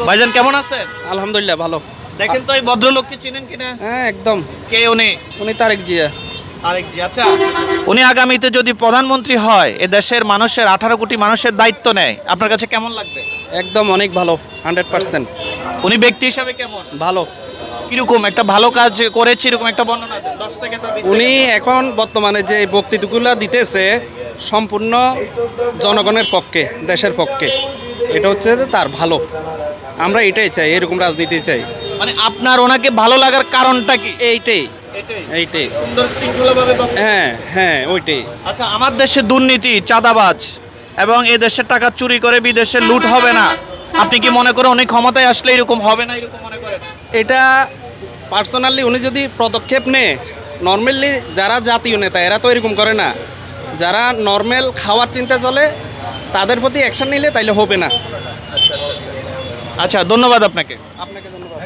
ভাইজান কেমন আছেন? আলহামদুলিল্লাহ ভালো। দেখেন তো এই ভদ্রলোককে চিনেন কিনা? হ্যাঁ একদম, কে উনি? উনি তারেক জিয়া। আরেক জি। আচ্ছা, উনি আগামীতে যদি প্রধানমন্ত্রী হয়, এ দেশের মানুষের 18 কোটি মানুষের দায়িত্ব নেয়, আপনার কাছে কেমন লাগবে? একদম অনেক ভালো, 100% উনি ব্যক্তি হিসাবে কেমন? ভালো। কিরকম একটা ভালো কাজ করেছে এরকম একটা বর্ণনা দেন, 10 সেকেন্ড বা 20 উনি সেকেন্ড। এখন বর্তমানে যে বক্তৃতাগুলো দিতেছে সম্পূর্ণ জনগণের পক্ষে, দেশের পক্ষে। এটা হচ্ছে যে তার ভালো, আমরা এটাই চাই, এরকম রাজনীতি চাই। মানে আপনার ওনাকে ভালো লাগার কারণটা কি? এইটাই এটাই। এইটাই সুন্দর শৃঙ্খলাভাবে বক্তব্য। হ্যাঁ হ্যাঁ ওইটাই। আচ্ছা, আমার দেশে দুর্নীতি, চাঁদাবাজ এবং এই দেশের টাকা চুরি করে বিদেশে লুট হবে না, আপনি কি মনে করেন উনি ক্ষমতায় আসলে এরকম হবে না, এরকম মনে করেন? এটা পার্সোনালি উনি যদি পদক্ষেপ নেয়, নর্মালি যারা জাতীয় নেতা এরা তো এরকম করে না, যারা নর্মাল খাওয়ার চিন্তা চলে তাদের প্রতি অ্যাকশন নিলে তাইলে হবে না। আচ্ছা, ধন্যবাদ আপনাকে। আপনাকে ধন্যবাদ।